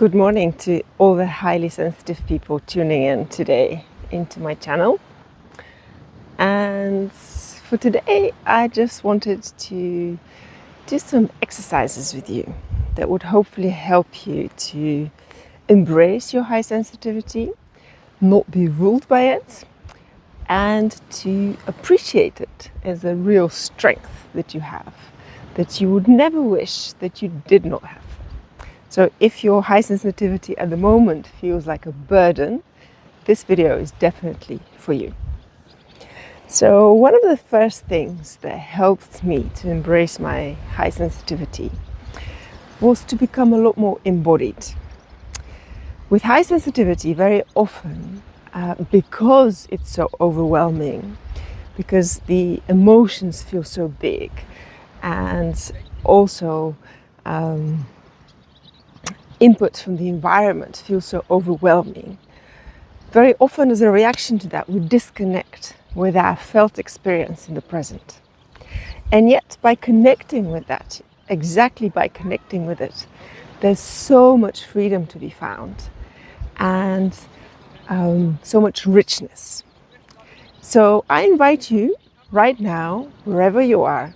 Good morning to all the highly sensitive people tuning in today into my channel. And for today, I just wanted to do some exercises with you that would hopefully help you to embrace your high sensitivity, not be ruled by it, and to appreciate it as a real strength that you have, that you would never wish that you did not have. So if your high sensitivity at the moment feels like a burden, this video is definitely for you. So one of the first things that helped me to embrace my high sensitivity was to become a lot more embodied. With high sensitivity, very often, because it's so overwhelming, because the emotions feel so big, and also input from the environment feels so overwhelming. Very often as a reaction to that, we disconnect with our felt experience in the present. And yet by connecting with that, exactly by connecting with it, there's so much freedom to be found and so much richness. So I invite you right now, wherever you are,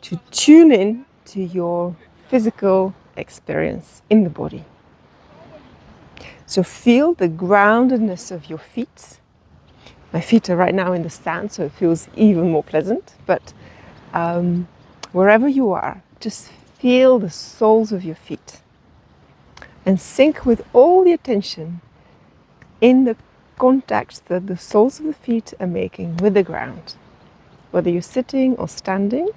to tune in to your physical experience in the body. So feel the groundedness of your feet. My feet are right now in the sand, so it feels even more pleasant. But wherever you are, just feel the soles of your feet and sink with all the attention in the contact that the soles of the feet are making with the ground. Whether you're sitting or standing,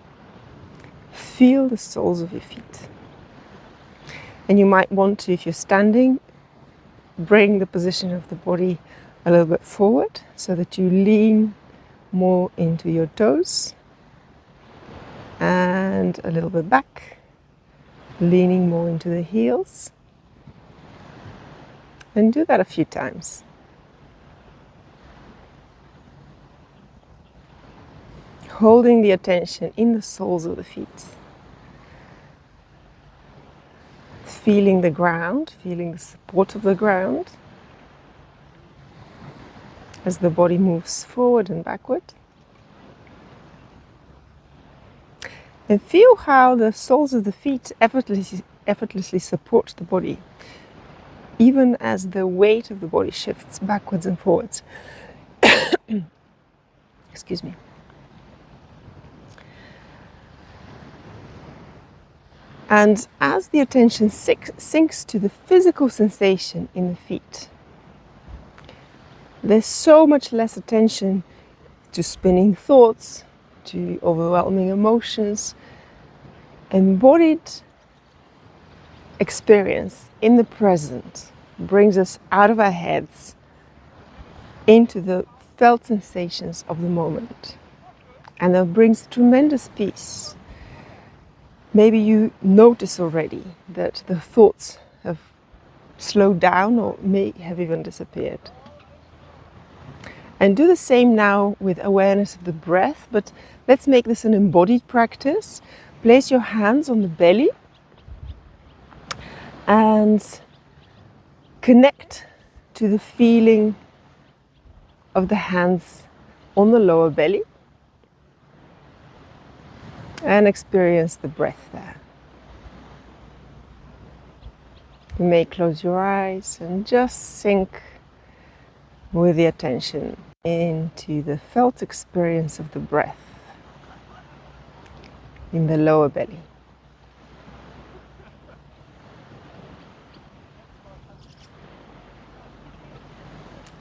feel the soles of your feet. And you might want to, if you're standing, bring the position of the body a little bit forward so that you lean more into your toes and a little bit back, leaning more into the heels. And do that a few times. Holding the attention in the soles of the feet. Feeling the ground, feeling the support of the ground as the body moves forward and backward. And feel how the soles of the feet effortlessly support the body, even as the weight of the body shifts backwards and forwards. Excuse me. And as the attention sinks to the physical sensation in the feet, there's so much less attention to spinning thoughts, to overwhelming emotions. Embodied experience in the present brings us out of our heads into the felt sensations of the moment. And that brings tremendous peace. Maybe you notice already that the thoughts have slowed down or may have even disappeared. And do the same now with awareness of the breath, but let's make this an embodied practice. Place your hands on the belly and connect to the feeling of the hands on the lower belly and experience the breath there. You may close your eyes and just sink with the attention into the felt experience of the breath in the lower belly.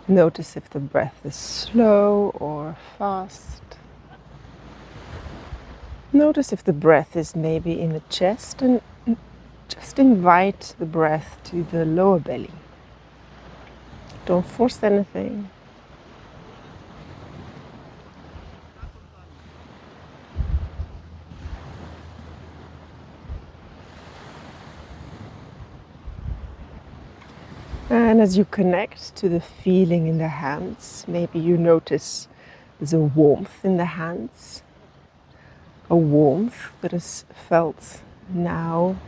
Notice if the breath is slow or fast. Notice if the breath is maybe in the chest, and just invite the breath to the lower belly. Don't force anything. And as you connect to the feeling in the hands, maybe you notice there's a warmth in the hands, a warmth that is felt now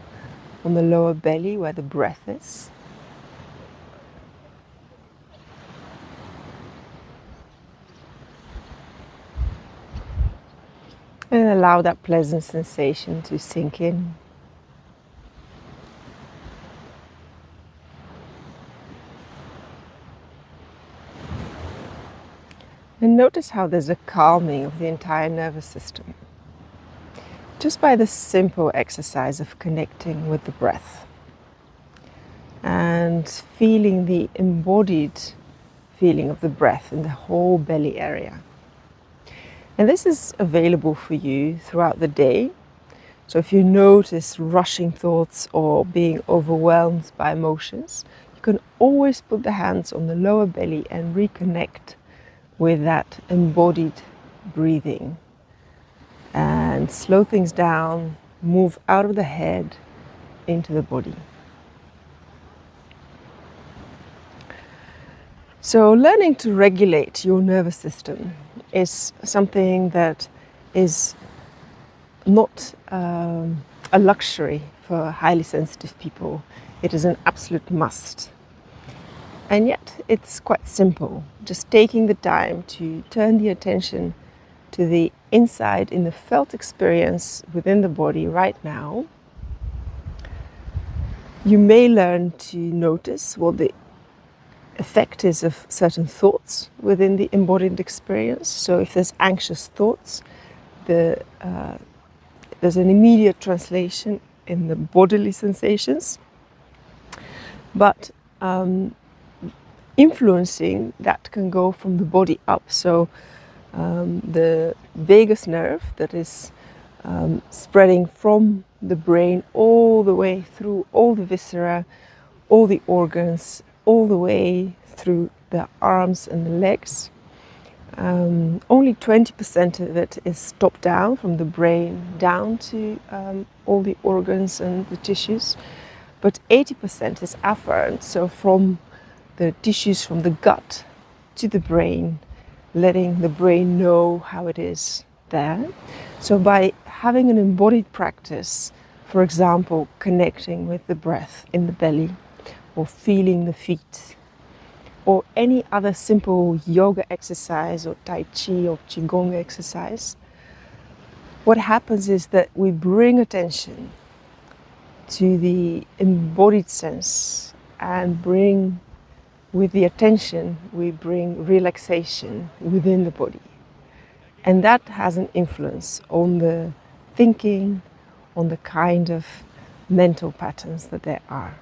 on the lower belly where the breath is. And allow that pleasant sensation to sink in. And notice how there's a calming of the entire nervous system, just by the simple exercise of connecting with the breath and feeling the embodied feeling of the breath in the whole belly area. And this is available for you throughout the day. So if you notice rushing thoughts or being overwhelmed by emotions, you can always put the hands on the lower belly and reconnect with that embodied breathing. And slow things down, move out of the head into the body. So learning to regulate your nervous system is something that is not a luxury for highly sensitive people. It is an absolute must. And yet it's quite simple, just taking the time to turn the attention to the inside in the felt experience within the body right now. You may learn to notice what the effect is of certain thoughts within the embodied experience. So if there's anxious thoughts, there's an immediate translation in the bodily sensations. But influencing that can go from the body up. So the vagus nerve that is spreading from the brain all the way through all the viscera, all the organs, all the way through the arms and the legs. Only 20% of it is top down from the brain down to all the organs and the tissues, but 80% is afferent, so from the tissues from the gut to the brain, letting the brain know how it is there. So by having an embodied practice, for example, connecting with the breath in the belly, or feeling the feet, or any other simple yoga exercise or tai chi or qigong exercise, what happens is that we bring attention to the embodied sense, and with the attention we bring relaxation within the body. And that has an influence on the thinking, on the kind of mental patterns that there are.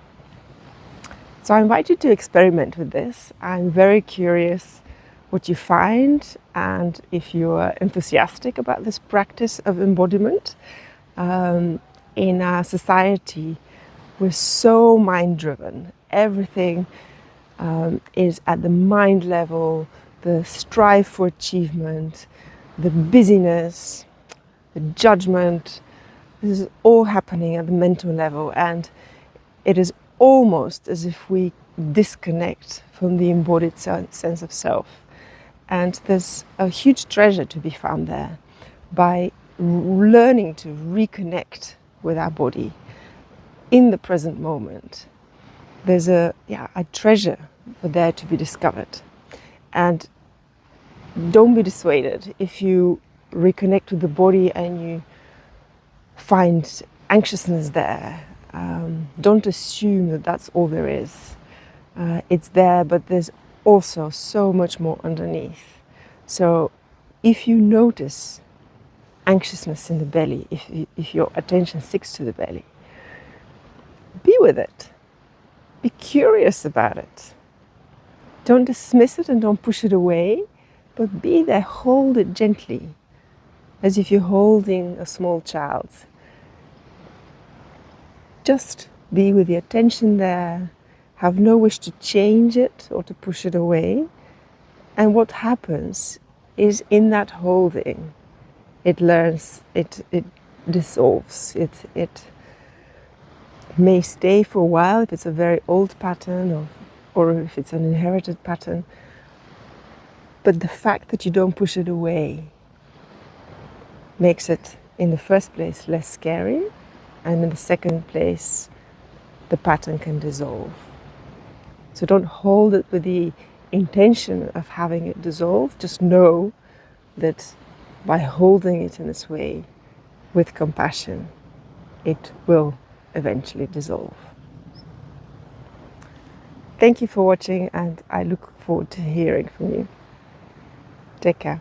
So I invite you to experiment with this. I'm very curious what you find, and if you are enthusiastic about this practice of embodiment. In our society, we're so mind-driven. Everything is at the mind level, the strive for achievement, the busyness, the judgment. This is all happening at the mental level, and it is almost as if we disconnect from the embodied sense of self. And there's a huge treasure to be found there by learning to reconnect with our body in the present moment. There's a treasure for there to be discovered. And don't be dissuaded if you reconnect with the body and you find anxiousness there. Don't assume that that's all there is. It's there, but there's also so much more underneath. So if you notice anxiousness in the belly, if your attention sticks to the belly, be with it. Be curious about it. Don't dismiss it and don't push it away, but be there, hold it gently, as if you're holding a small child. Just be with the attention there, have no wish to change it or to push it away. And what happens is, in that holding, it learns, it dissolves, it may stay for a while if it's a very old pattern or if it's an inherited pattern. But the fact that you don't push it away makes it, in the first place, less scary, and in the second place, the pattern can dissolve. So don't hold it with the intention of having it dissolve. Just know that by holding it in this way, with compassion, it will eventually dissolve. Thank you for watching, and I look forward to hearing from you. Take care.